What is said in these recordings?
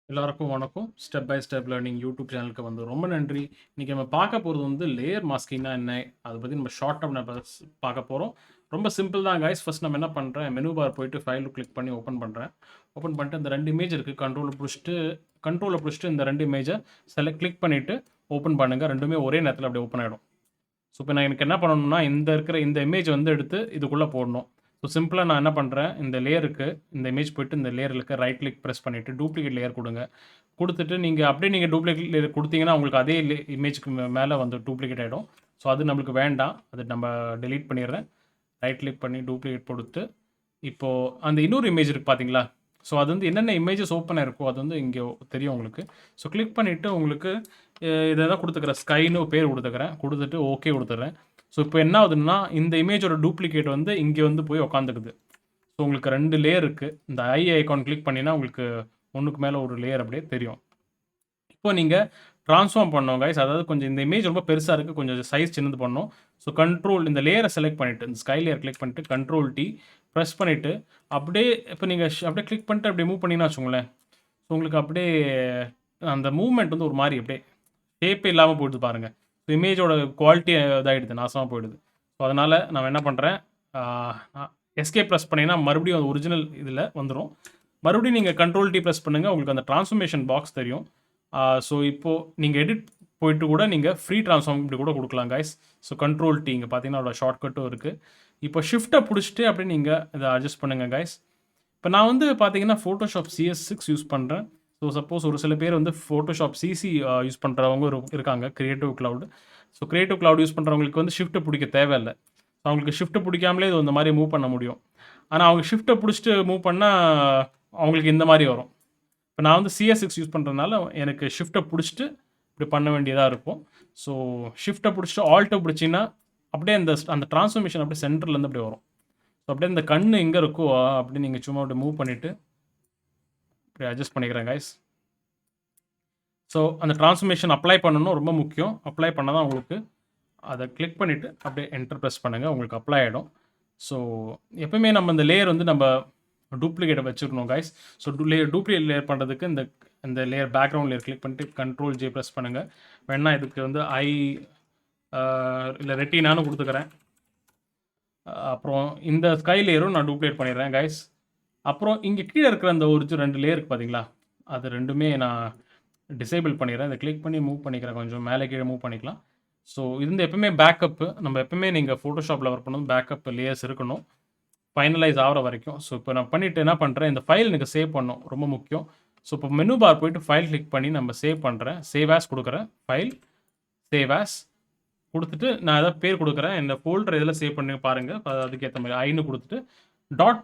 எல்லாருக்கும் வணக்கம். Step by step learning YouTube சேனலுக்கு வந்து ரொம்ப நன்றி. இன்னைக்கு நம்ம பார்க்க போறது வந்து லேயர் மாஸ்கிங்னா என்ன? அத பத்தி நம்ம ஷார்ட்டா நம்ம பார்க்க போறோம். ரொம்ப சிம்பிள் தான் கைஸ். ஃபர்ஸ்ட் நம்ம என்ன பண்றேன், மெனு பார் போயிட்டு ஃபைல் கிளிக் பண்ணி ஓப்பன் பண்றேன். ஓப்பன் பண்ணிட்டு அந்த 2 இமேஜ் இருக்கு. கண்ட்ரோல புடிச்சுட்டு இந்த 2 இமேஜ கிளிக் பண்ணிட்டு ஓப்பன் பண்ணுங்க. 2மே ஒரே நேரத்துல அப்படியே ஓப்பன் ஆயிடும். ஸோ இப்போ நான் எனக்கு என்ன பண்ணணும்னா, இந்த இமேஜ் வந்து எடுத்து இதுக்குள்ள போடணும். ஸோ சிம்பிளா நான் என்ன பண்றேன், இந்த லேயருக்கு இந்த இமேஜ் போயிட்டு இந்த லேயர்ல இருக்க ரைட் கிளிக் பிரஸ் பண்ணிட்டு டூப்ளிகேட் லேயர் குடுங்க. குடுத்துட்டு நீங்க டூப்ளிகேட் லேயர் குடுத்தீங்கன்னா, உங்களுக்கு அதே இமேஜ்க்கு மேல வந்து டூப்ளிகேட் ஆயிடும். ஸோ அது நம்மளுக்கு வேண்டாம். அது நம்ம டெலீட் பண்ணிடுறேன். ரைட் கிளிக் பண்ணி டூப்ளிகேட் கொடுத்து, இப்போ அந்த இன்னொரு இமேஜ் இருக்கு பார்த்தீங்களா? ஸோ அது வந்து என்னென்ன இமேஜஸ் ஓப்பன் ஆயிருக்கோ, அது வந்து இங்க தெரியும் உங்களுக்கு. ஸோ கிளிக் பண்ணிட்டு உங்களுக்கு இத தான் குடுத்துக்கிறேன். ஸ்கைன்னு பேர் குடுத்துக்கிறேன். குடுத்துட்டு ஓகே குடுத்துடுறேன். ஸோ இப்போ என்ன ஆகுதுன்னா, இந்த இமேஜோட டூப்ளிகேட் வந்து இங்க வந்து போய் உட்காந்துக்குது. ஸோ உங்களுக்கு 2 லேயர் இருக்கு. இந்த ஐகான் கிளிக் பண்ணினா உங்களுக்கு ஒண்ணுக்கு மேல ஒரு லேயர் அப்படியே தெரியும். இப்போ நீங்க ட்ரான்ஸ்ஃபார்ம் பண்ணணும் கைஸ். அதாவது கொஞ்சம் இந்த இமேஜ் ரொம்ப பெருசா இருக்கு. கொஞ்சம் சைஸ் சின்னது பண்ணணும். ஸோ இந்த லேயர செலக்ட் பண்ணிட்டு, இந்த ஸ்கை லேயர் கிளிக் பண்ணிட்டு, கண்ட்ரோல் டி பிரஸ் பண்ணிட்டு, அப்படியே இப்போ நீங்க அப்படியே கிளிக் பண்ணிட்டு அப்படியே மூவ் பண்ணீங்கன்னா வச்சுக்கோங்களேன். ஸோ உங்களுக்கு அப்படியே அந்த மூவ்மெண்ட் வந்து ஒரு மாரி அப்படியே ஷேப்பே இல்லாம போயிடுது பாருங்க. ஸோ இமேஜோட குவாலிட்டி இதாயிடுது, நாசமா போயிடுது. ஸோ அதனால நான் என்ன பண்றேன், எஸ்கேப் பிரஸ் பண்ணீங்கன்னா மறுபடியும் அது ஒரிஜினல் இதுல வந்துரும். மறுபடியும் நீங்க கண்ட்ரோல் டி பிரஸ் பண்ணுங்க. உங்களுக்கு அந்த டிரான்ஸ்ஃபர்மேஷன் பாக்ஸ் தெரியும். ஸோ இப்போ நீங்க எடிட் போயிட்டு கூட நீங்க ஃப்ரீ ட்ரான்ஸ்ஃபார்ம் இப்படி கூட குடுக்கலாம் கைஸ். ஸோ கண்ட்ரோல் டி இங்க பார்த்தீங்கன்னா அதோட ஷார்ட்கட்டும் இருக்கு. இப்போ ஷிஃப்ட்ட புடிச்சுட்டு அப்படியே நீங்க இத அட்ஜஸ்ட் பண்ணுங்க கைஸ். இப்போ நான் வந்து பார்த்தீங்கன்னா Photoshop CS6 யூஸ் பண்றேன். ஸோ சப்போஸ் ஒரு சில பேர் வந்து Photoshop CC யூஸ் பண்றவங்க இருக்காங்க. Creative cloud. So creative cloud use பண்றவங்களுக்கு வந்து ஷிஃப்ட்ட புடிக்க தேவையில்ல. அவங்களுக்கு ஷிஃப்ட்ட புடிக்காமலே இது இந்த மாரி மூவ் பண்ண முடியும். ஆனா அவங்க ஷிஃப்ட்ட புடிச்சுட்டு மூவ் பண்ணா அவங்களுக்கு இந்த மாரி வரும். இப்போ நான் வந்து CS6 யூஸ் பண்ணுறதுனால எனக்கு ஷிஃப்ட்டை பிடிச்சிட்டு இப்படி பண்ண வேண்டியதாக இருக்கும். ஸோ ஷிஃப்ட்டை பிடிச்சிட்டு ஆல்ட்டை பிடிச்சிங்கன்னா அப்படியே அந்த ட்ரான்ஸ்ஃபர்மேஷன் அப்படியே சென்டர்லேருந்து அப்படியே வரும். ஸோ அப்படியே இந்த கண் எங்கே இருக்கோ அப்படி நீங்கள் சும்மா அப்படியே மூவ் பண்ணிவிட்டு அப்படியே அட்ஜஸ்ட் பண்ணிக்கிறேன் கைஸ். ஸோ அந்த ட்ரான்ஸ்ஃபர்மேஷன் அப்ளை பண்ணணும், ரொம்ப முக்கியம். அப்ளை பண்ணால் தான் உங்களுக்கு அதை கிளிக் பண்ணிவிட்டு அப்படியே என்டர் ப்ரெஸ் பண்ணுங்கள், உங்களுக்கு அப்ளை ஆகிடும். ஸோ எப்பவுமே நம்ம இந்த லேயர் வந்து நம்ம டூப்ளிகேட்டை வச்சுக்கணும் கைஸ். ஸோ டூப்ளிகேட் லேயர் பண்ணுறதுக்கு இந்த இந்த லேயர் பேக்ரவுண்ட் லேயர் கிளிக் பண்ணிட்டு கண்ட்ரோல் ஜே ப்ரெஸ் பண்ணுங்கள். வேணா இதுக்கு வந்து இல்லை ரெட்டினானு கொடுத்துக்கிறேன். அப்புறம் இந்த ஸ்கை லேயரும் நான் டூப்ளிகேட் பண்ணிடுறேன் கைஸ். அப்புறம் இங்கே கீழே இருக்கிற அந்த ஒரு 2 லேயர் இருக்குது பார்த்தீங்களா, அது ரெண்டுமே நான் டிசேபிள் பண்ணிடுறேன். இதை கிளிக் பண்ணி மூவ் பண்ணிக்கிறேன், கொஞ்சம் மேலே கீழே மூவ் பண்ணிக்கலாம். ஸோ இது வந்து எப்பவுமே பேக்கப்பு, நம்ம எப்பவுமே நீங்கள் ஃபோட்டோஷாப்பில் ஒர்க் பண்ணும்போது பேக்கப் லேயர்ஸ் இருக்கணும் ஃபைனலைஸ் ஆகிற வரைக்கும். ஸோ இப்போ நான் பண்ணிவிட்டு என்ன பண்ணுறேன், இந்த ஃபைல் எனக்கு சேவ் பண்ணணும், ரொம்ப முக்கியம். ஸோ இப்போ மெனு பார் போயிட்டு ஃபைல் கிளிக் பண்ணி நம்ம சேவ் பண்ணுறேன். சேவ் ஆஸ் கொடுக்குறேன். ஃபைல் சேவ் ஆஸ் கொடுத்துட்டு நான் ஏதாவது பேர் கொடுக்குறேன். இந்த ஃபோல்டர் இதில் சேவ் பண்ணி பாருங்கள். அதுக்கேற்ற மாதிரி ஐன்னு கொடுத்துட்டு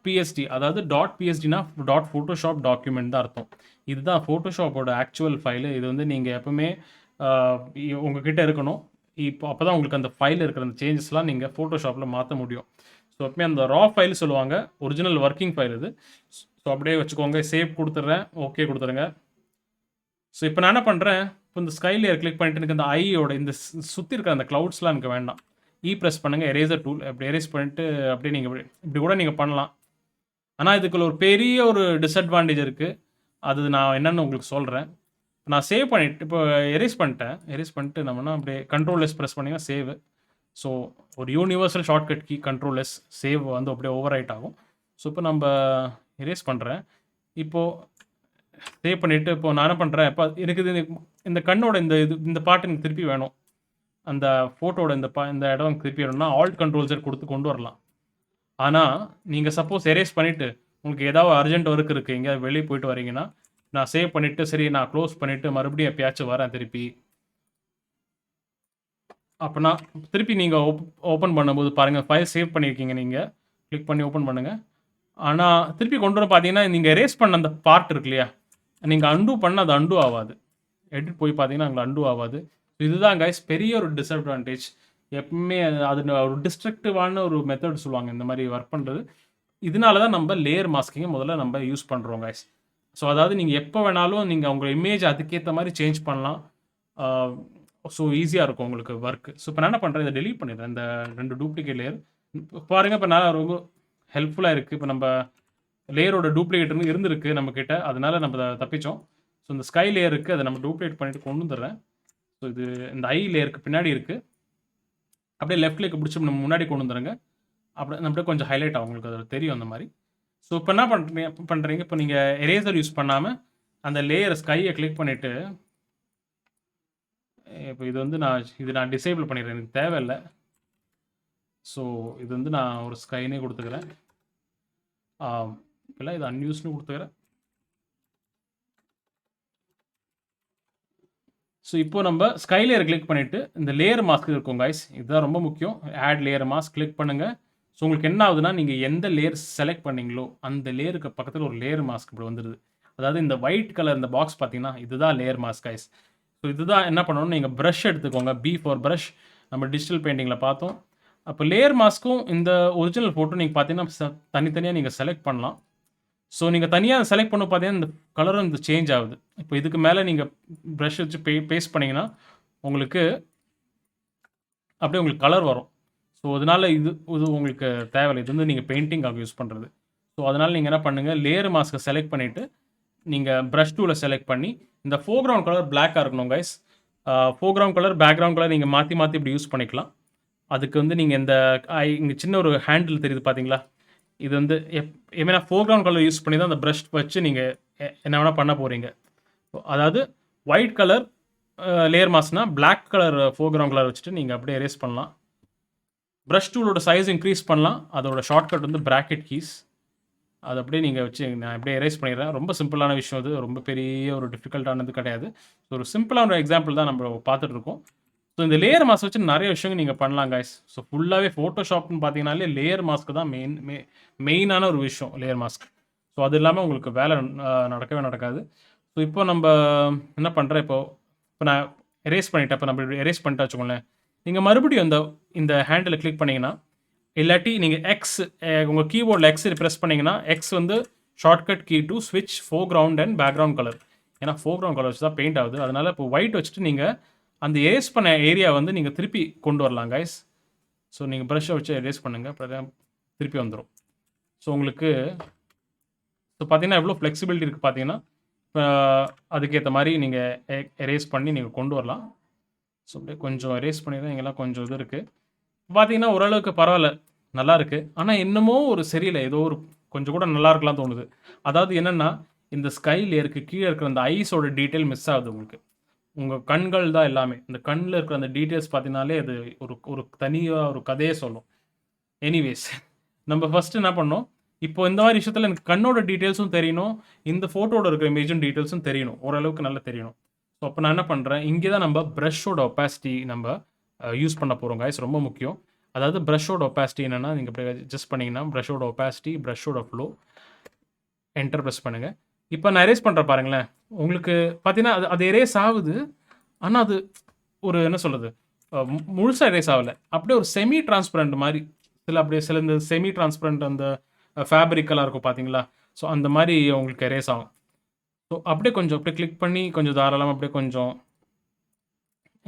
.psd, அதாவது .psdனா .photoshop டாக்குமெண்ட் தான் அர்த்தம். இதுதான் ஃபோட்டோஷாப்போட ஆக்சுவல் ஃபைலு. இது வந்து நீங்கள் எப்பவுமே உங்ககிட்ட இருக்கணும். இப்போ அப்போ தான் உங்களுக்கு அந்த ஃபைலில் இருக்கிற அந்த சேஞ்சஸ்லாம் நீங்கள் ஃபோட்டோஷாப்பில் மாற்ற முடியும். ஸோ எப்பவுமே அந்த ரா ஃபைல் சொல்லுவாங்க, ஒரிஜினல் ஒர்க்கிங் ஃபைல் இது. ஸோ அப்படியே வச்சுக்கோங்க. சேவ் கொடுத்துட்றேன், ஓகே கொடுத்துருங்க. ஸோ இப்போ நான் என்ன பண்ணுறேன், இப்போ இந்த ஸ்கை லேயர் கிளிக் பண்ணிட்டு எனக்கு இந்த ஐயோட இந்த சுற்றி இருக்கிற அந்த க்ளவுட்ஸ்லாம் எனக்கு வேண்டாம். ப்ரெஸ் பண்ணுங்கள், எரேசர் டூல் அப்படி எரேஸ் பண்ணிட்டு அப்படியே நீங்கள் இப்படி கூட நீங்கள் பண்ணலாம். ஆனால் இதுக்குள்ள ஒரு பெரிய ஒரு டிஸ்அட்வான்டேஜ் இருக்குது. அது நான் என்னென்னு உங்களுக்கு சொல்கிறேன். நான் சேவ் பண்ணிட்டு இப்போ எரேஸ் பண்ணிட்டேன். எரேஸ் பண்ணிட்டு நம்மனா அப்படியே கண்ட்ரோல் எஸ் ப்ரெஸ் பண்ணிங்கன்னா சேவ். ஸோ ஒரு universal shortcut key control S, save வந்து அப்படியே ஓவர் ரைட் ஆகும். ஸோ இப்போ நம்ம எரேஸ் பண்ணுறேன். இப்போது சேவ் பண்ணிவிட்டு இப்போ நான் என்ன பண்ணுறேன், இப்போ எனக்கு இந்த கண்ணோட இந்த பாட்டு எனக்கு திருப்பி வேணும். அந்த ஃபோட்டோட இந்த இடம் திருப்பி வேணும்னா ஆல்ட் கண்ட்ரோல் செட் கொடுத்து கொண்டு வரலாம். ஆனால் நீங்கள் சப்போஸ் எரேஸ் பண்ணிவிட்டு உங்களுக்கு ஏதாவது அர்ஜென்ட் ஒர்க் இருக்குது, எங்கேயாவது வெளியே போயிட்டு வரீங்கன்னா, நான் சேவ் பண்ணிவிட்டு சரி நான் க்ளோஸ் பண்ணிவிட்டு மறுபடியும் எப்பயாச்சும் வரேன் திருப்பி. அப்போனா திருப்பி நீங்கள் ஓப்பன் பண்ணும்போது பாருங்கள், ஃபைல் சேவ் பண்ணியிருக்கீங்க, நீங்கள் கிளிக் பண்ணி ஓப்பன் பண்ணுங்கள். ஆனால் திருப்பி கொண்டு வர பார்த்தீங்கன்னா, நீங்கள் எரேஸ் பண்ண அந்த பார்ட் இருக்கு இல்லையா, நீங்கள் அன்டூ பண்ணால் அது அன்டூ ஆகாது. எடிட் போய் பார்த்தீங்கன்னா அங்கே அன்டூ ஆகாது. இதுதான் கைஸ் பெரிய ஒரு டிஸ்அட்வான்டேஜ். எப்பவுமே அது ஒரு டிஸ்ட்ரக்டிவான ஒரு மெத்தட் சொல்லுவாங்க இந்த மாதிரி ஒர்க் பண்ணுறது. இதனால தான் நம்ம லேயர் மாஸ்கிங்கை முதல்ல நம்ம யூஸ் பண்ணுறோம் கைஸ். ஸோ அதாவது நீங்கள் எப்போ வேணாலும் நீங்கள் உங்கள் இமேஜ் அதுக்கேற்ற மாதிரி சேஞ்ச் பண்ணலாம். ஸோ ஈஸியாக இருக்கும் உங்களுக்கு ஒர்க்கு. ஸோ இப்போ நான் என்ன பண்ணுறேன், இதை டெலீட் பண்ணிடுறேன் இந்த 2 டூப்ளிகேட் லேயர். பாருங்கள், இப்போ நான் ரொம்ப ஹெல்ப்ஃபுல்லாக இருக்குது. இப்போ நம்ம லேயரோட டூப்ளிகேட் இருந்திருக்கு நம்மக்கிட்ட, அதனால நம்ம தப்பிச்சோம். ஸோ இந்த ஸ்கை லேயர் இருக்குது, அதை நம்ம டூப்ளிகேட் பண்ணிட்டு கொண்டு வந்துடுறேன். ஸோ இது இந்த ஐ லேயருக்கு பின்னாடி இருக்குது. அப்படியே லெஃப்ட் கிளிக் பிடிச்சி நம்ம முன்னாடி கொண்டு வந்துடுங்க. அப்படியே கொஞ்சம் ஹைலைட் ஆகும், உங்களுக்கு அது தெரியும் அந்த மாதிரி. ஸோ இப்போ என்ன பண்ணுறீங்க, இப்போ நீங்கள் எரேசர் யூஸ் பண்ணாமல் அந்த லேயர் ஸ்கையை கிளிக் பண்ணிவிட்டு, இப்போ இது வந்து நான் டிசேபிள் பண்ணிடுறேன், எனக்கு தேவையில்லை. ஸோ இது வந்து நான் ஒரு ஸ்கைனே கொடுத்துக்கிறேன். இல்லை இது அன்யூஸ்னு கொடுத்துக்கிறேன். ஸோ இப்போ நம்ம ஸ்கை லேயர் கிளிக் பண்ணிவிட்டு இந்த லேயர் மாஸ்க் இருக்கும் கைஸ், இதுதான் ரொம்ப முக்கியம். ஆட் லேயர் மாஸ்க் கிளிக் பண்ணுங்கள். ஸோ உங்களுக்கு என்ன ஆகுதுன்னா, நீங்கள் எந்த லேயர் செலக்ட் பண்ணீங்களோ அந்த லேயருக்கு பக்கத்தில் ஒரு லேயர் மாஸ்க் இப்படி வந்துடுது. அதாவது இந்த ஒயிட் கலர் இந்த பாக்ஸ் பார்த்தீங்கன்னா இதுதான் லேயர் மாஸ்க் கைஸ். ஸோ இதுதான் என்ன பண்ணணும்னு, நீங்கள் ப்ரஷ் எடுத்துக்கோங்க. பி ஃபார் ப்ரஷ், நம்ம டிஜிட்டல் பெயிண்டிங்கில் பார்த்தோம். அப்போ லேயர் மாஸ்க்கும் இந்த ஒரிஜினல் ஃபோட்டோ நீங்கள் பார்த்தீங்கன்னா தனித்தனியாக நீங்கள் செலக்ட் பண்ணலாம். ஸோ நீங்கள் தனியாக செலக்ட் பண்ண பார்த்தீங்கன்னா இந்த கலரும் இந்த சேஞ்ச் ஆகுது. இப்போ இதுக்கு மேலே நீங்கள் ப்ரஷ் வச்சு பேஸ்ட் பண்ணிங்கன்னா உங்களுக்கு அப்படியே உங்களுக்கு கலர் வரும். ஸோ அதனால் இது உங்களுக்கு தேவையில்லை. இது வந்து நீங்கள் பெயிண்டிங்காக யூஸ் பண்ணுறது. ஸோ அதனால் நீங்கள் என்ன பண்ணுங்கள், லேயர் மாஸ்க்கை செலக்ட் பண்ணிவிட்டு நீங்கள் ப்ரஷ் டூவில் செலக்ட் பண்ணி இந்த ஃபோர்க்ரவுண்ட் கலர் பிளாக்காக இருக்கணும் guys. Foreground colour, background colour நீங்கள் மாற்றி மாற்றி இப்படி யூஸ் பண்ணிக்கலாம். அதுக்கு வந்து நீங்கள் இந்த இங்கே சின்ன ஒரு ஹேண்டில் தெரியுது பார்த்தீங்களா, இது வந்து எப்படின்னா ஃபோர்க்ரவுண்ட் கலர் யூஸ் பண்ணி தான் அந்த ப்ரஷ் வச்சு நீங்கள் என்ன வேணால் பண்ண போகிறீங்க. அதாவது ஒயிட் கலர் லேயர் மாஸ்க்னா பிளாக் கலர் ஃபோர்க்ரவுண்ட் கலர் வச்சுட்டு நீங்கள் அப்படியே எரேஸ் பண்ணலாம். ப்ரஷ் டூலோட சைஸ் இன்க்ரீஸ் பண்ணலாம். அதோட ஷார்ட்கட் வந்து ப்ராக்கெட் கீஸ். அது அப்படியே நீங்கள் வச்சு நான் அப்படியே எரேஸ் பண்ணிடுறேன். ரொம்ப சிம்பிளான விஷயம், அது ரொம்ப பெரிய ஒரு டிஃபிகல்ட்டானது கிடையாது. ஒரு சிம்பிளான ஒரு எக்ஸாம்பிள் தான் நம்ம பார்த்துட்ருக்கோம். ஸோ இந்த லேயர் மாஸ்க் வச்சு நிறைய விஷயங்கள் நீங்கள் பண்ணலாம் கைஸ். ஸோ ஃபுல்லாகவே ஃபோட்டோஷாப்னு பார்த்தீங்கன்னாலே லேயர் மாஸ்க் தான் மெயினான ஒரு விஷயம், லேயர் மாஸ்க். ஸோ அது இல்லாமல் உங்களுக்கு வேலை நடக்கவே நடக்காது. ஸோ இப்போ நம்ம என்ன பண்ணுறேன், இப்போ நான் எரேஸ் பண்ணிட்டேன். இப்போ நம்ம எரேஸ் பண்ணிட்டா வச்சுக்கோங்களேன், நீங்கள் மறுபடியும் இந்த ஹேண்டில் கிளிக் பண்ணிங்கன்னா, இல்லாட்டி நீங்கள் எக்ஸ் உங்கள் கீபோர்டில் எக்ஸ் ப்ரெஸ் பண்ணிங்கன்னா, எக்ஸ் வந்து ஷார்ட்கட் கீ டு ஸ்விட்ச் ஃபோர்க்ரவுண்ட் அண்ட் பேக்ரவுண்ட் கலர். ஏன்னா ஃபோர்க்ரவுண்ட் கலர் வச்சு தான் பெயிண்ட் ஆகுது. அதனால் இப்போ ஒயிட் வச்சுட்டு நீங்கள் அந்த எரேஸ் பண்ண ஏரியா வந்து நீங்கள் திருப்பி கொண்டு வரலாம் கைஸ். ஸோ நீங்கள் ப்ரஷ்ஷை வச்சு எரேஸ் பண்ணுங்கள், திருப்பி வந்துடும். ஸோ உங்களுக்கு ஸோ பார்த்தீங்கன்னா எவ்வளோ ஃப்ளெக்சிபிலிட்டி இருக்குது பார்த்தீங்கன்னா, அதுக்கேற்ற மாதிரி நீங்கள் எரேஸ் பண்ணி நீங்கள் கொண்டு வரலாம். ஸோ அப்படியே கொஞ்சம் எரேஸ் பண்ணி தான் இங்கெல்லாம் கொஞ்சம் இது இருக்குது பார்த்தீங்கன்னா, ஓரளவுக்கு பரவாயில்ல, நல்லா இருக்குது. ஆனால் என்னமோ ஒரு சரியில்லை, ஏதோ ஒரு கொஞ்சம் கூட நல்லா இருக்கலாம் தோணுது. அதாவது என்னென்னா, இந்த ஸ்கை லேயருக்கு கீழே இருக்கிற அந்த ஐஸோட டீட்டெயில் மிஸ் ஆகுது உங்களுக்கு. உங்கள் கண்கள் தான் எல்லாமே. இந்த கண்ணில் இருக்கிற அந்த டீட்டெயில்ஸ் பார்த்தீங்கனாலே அது ஒரு தனியாக ஒரு கதையே சொல்லும். எனிவேஸ், நம்ம ஃபஸ்ட்டு என்ன பண்ணோம், இப்போ இந்த மாதிரி விஷயத்தில் எனக்கு கண்ணோட டீட்டெயில்ஸும் தெரியணும், இந்த ஃபோட்டோட இருக்கிற இமேஜும் டீட்டெயில்ஸும் தெரியணும், ஓரளவுக்கு நல்லா தெரியணும். ஸோ அப்போ நான் என்ன பண்ணுறேன், இங்கே தான் நம்ம ப்ரஷ்ஷோட ஒப்பாசிட்டி நம்ம யூஸ் பண்ண போகிறோம் கைஸ், ரொம்ப முக்கியம். அதாவது ப்ரஷ்ஷோட ஒப்பாசிட்டி என்னென்னா, நீங்கள் இப்போ அட்ஜஸ்ட் பண்ணிங்கன்னா ப்ரஷ்ஷோட ஒப்பாசிட்டி, ப்ரஷ்ஷோட ஃப்ளோ, என்டர் ப்ரெஸ் பண்ணுங்கள். இப்போ நான் எரேஸ் பண்ணுறேன் பாருங்களேன், உங்களுக்கு பார்த்தீங்கன்னா அது எரேஸ் ஆகுது. ஆனால் அது ஒரு என்ன சொல்கிறது, முழுசாக எரேஸ் ஆகலை. அப்படியே ஒரு செமி டிரான்ஸ்பரண்ட் மாதிரி, சில இந்த செமி டிரான்ஸ்பரண்ட் அந்த ஃபேப்ரிக்கெல்லாம் இருக்கும் பார்த்தீங்களா, ஸோ அந்த மாதிரி உங்களுக்கு எரேஸ் ஆகும். ஸோ அப்படியே கொஞ்சம் அப்படியே கிளிக் பண்ணி கொஞ்சம் தாராளமாக அப்படியே கொஞ்சம்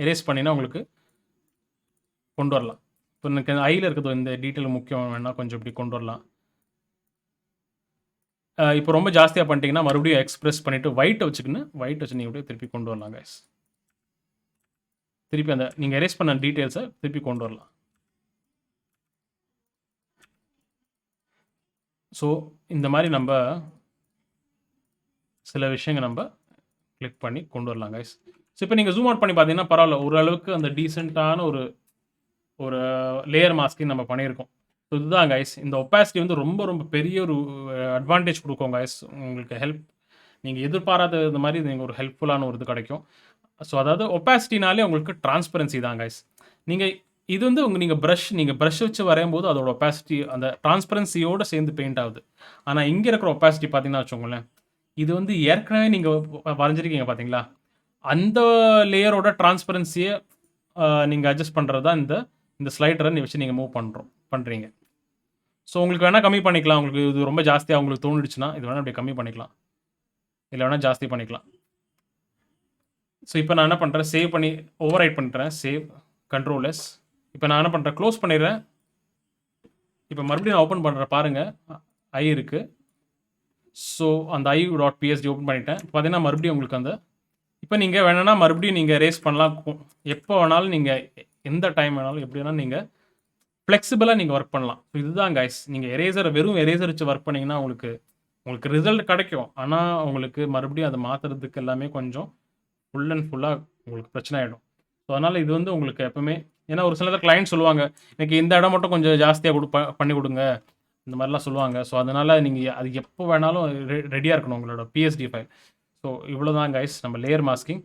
எரேஸ் பண்ணினா உங்களுக்கு கொண்டு வரலாம். இப்போ எனக்கு ஐயில் இருக்கிறது இந்த டீட்டெயில் முக்கியம் வேணால் கொஞ்சம் இப்படி கொண்டு வரலாம். இப்போ ரொம்ப ஜாஸ்தியாக பண்ணிட்டீங்கன்னா மறுபடியும் எக்ஸ்பிரஸ் பண்ணிவிட்டு ஒயிட்டை வச்சுக்கின்னு ஒயிட் வச்சு நீங்கள் அப்படியே திருப்பி கொண்டு வரலாம் கைஸ். திருப்பி அந்த நீங்கள் எரேஸ் பண்ண டீட்டெயில்ஸை திருப்பி கொண்டு வரலாம். ஸோ இந்த மாதிரி நம்ம சில விஷயங்கள் நம்ம கிளிக் பண்ணி கொண்டு வரலாம் கைஸ். ஸோ இப்போ நீங்கள் ஜூம் அவுட் பண்ணி பார்த்தீங்கன்னா பரவாயில்ல, ஓரளவுக்கு அந்த டீசெண்டான ஒரு லேயர் மாஸ்கிங் நம்ம பண்ணியிருக்கோம். ஸோ இதுதான் கைஸ், இந்த ஒப்பாசிட்டி வந்து ரொம்ப ரொம்ப பெரிய ஒரு அட்வான்டேஜ் கொடுக்கும் கைஸ். உங்களுக்கு நீங்கள் எதிர்பாராத இந்த மாதிரி நீங்கள் ஒரு ஹெல்ப்ஃபுல்லான ஒரு இது கிடைக்கும். ஸோ அதாவது ஒப்பாசிட்டினாலே உங்களுக்கு டிரான்ஸ்பரன்சி தான் கைஸ். இது வந்து நீங்கள் ப்ரஷ் வச்சு வரையும்போது அதோட ஒப்பாசிட்டி அந்த டிரான்ஸ்பரன்சியோடு சேர்ந்து பெயிண்ட் ஆகுது. ஆனால் இங்கே இருக்கிற ஒப்பாசிட்டி பார்த்தீங்கன்னா வச்சுக்கோங்களேன், இது வந்து ஏற்கனவே நீங்கள் வரைஞ்சிருக்கீங்க பார்த்தீங்களா, அந்த லேயரோட டிரான்ஸ்பரன்சியை நீங்கள் அட்ஜஸ்ட் பண்ணுறது தான் இந்த ஸ்லைடரை வச்சு நீங்கள் மூவ் பண்ணுறீங்க. ஸோ உங்களுக்கு வேணால் கம்மி பண்ணிக்கலாம். உங்களுக்கு இது ரொம்ப ஜாஸ்தியாக உங்களுக்கு தோணுடுச்சுன்னா இது வேணால் அப்படி கம்மி பண்ணிக்கலாம், இல்லை வேணால் ஜாஸ்தி பண்ணிக்கலாம். ஸோ இப்போ நான் என்ன பண்ணுறேன், சேவ் பண்ணி ஓவர் ரைட் பண்ணுறேன், சேவ் கண்ட்ரோல் எஸ். இப்போ நான் என்ன பண்ணுறேன், க்ளோஸ் பண்ணிடுறேன். இப்போ மறுபடியும் நான் ஓப்பன் பண்ணுறேன் பாருங்கள், ஐ இருக்குது. ஸோ அந்த i.psd ஓப்பன் பண்ணிட்டேன். பார்த்தீங்கன்னா மறுபடியும் உங்களுக்கு அந்த இப்போ நீங்கள் வேணும்னா மறுபடியும் நீங்கள் ரேஸ் பண்ணலாம். எப்போ வேணாலும் நீங்கள் எந்த டைம் வேணாலும் எப்படி வேணாலும் நீங்கள் ஃப்ளெக்சிபிளாக நீங்கள் ஒர்க் பண்ணலாம். ஸோ இதுதான் கைஸ். நீங்கள் வெறும் எரேசர் வச்சு ஒர்க் பண்ணிங்கன்னா உங்களுக்கு உங்களுக்கு ரிசல்ட் கிடைக்கும். ஆனால் உங்களுக்கு மறுபடியும் அதை மாற்றுறதுக்கு எல்லாமே கொஞ்சம் ஃபுல் அண்ட் ஃபுல்லாக உங்களுக்கு பிரச்சனை ஆகிடும். ஸோ அதனால் இது வந்து உங்களுக்கு எப்பவுமே ஏன்னா ஒரு சில கிளைண்ட் சொல்லுவாங்க, எனக்கு இந்த இடம் மட்டும் கொஞ்சம் ஜாஸ்தியாக பண்ணி கொடுங்க இந்த மாதிரிலாம் சொல்லுவாங்க. ஸோ அதனால் நீங்கள் அது எப்போ வேணாலும் ரெடியாக இருக்கணும் உங்களோட பிஎஸ்டி ஃபைல். ஸோ இவ்வளோ தான் கைஸ் நம்ம லேயர் மாஸ்கிங்.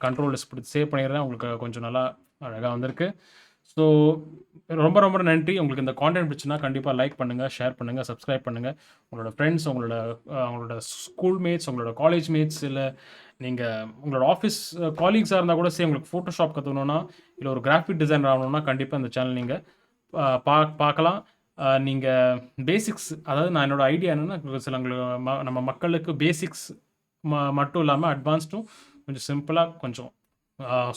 கண்ட்ரோல் லிஸ்ட் இப்படி சேவ் பண்ணிடுறேன். உங்களுக்கு கொஞ்சம் நல்லா அழகாக வந்திருக்கு. ஸோ ரொம்ப ரொம்ப நன்றி. உங்களுக்கு இந்த கான்டென்ட் பிடிச்சுன்னா கண்டிப்பாக லைக் பண்ணுங்கள், ஷேர் பண்ணுங்கள், சப்ஸ்கிரைப் பண்ணுங்கள். உங்களோட ஃப்ரெண்ட்ஸ், உங்களோட ஸ்கூல் மேட்ஸ், உங்களோட காலேஜ் மேட்ஸ், இல்லை நீங்கள் உங்களோட ஆஃபீஸ் காலீக்ஸாக இருந்தால் கூட சரி, உங்களுக்கு ஃபோட்டோஷாப் கற்றுக்கணுன்னா இல்லை ஒரு கிராஃபிக் டிசைனர் ஆகணுன்னா கண்டிப்பாக இந்த சேனல் நீங்கள் பார்க்கலாம். நீங்கள் பேசிக்ஸ், அதாவது நான் என்னோடய ஐடியா என்னென்னா சில நம்ம மக்களுக்கு பேசிக்ஸ் மட்டும் இல்லாமல் அட்வான்ஸ்டும் கொஞ்சம் சிம்பிளாக கொஞ்சம்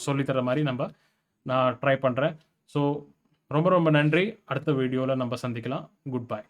சொல்லித்தர மாதிரி நான் ட்ரை பண்ணுறேன். ஸோ ரொம்ப ரொம்ப நன்றி. அடுத்த வீடியோவில் நம்ம சந்திக்கலாம். Good bye.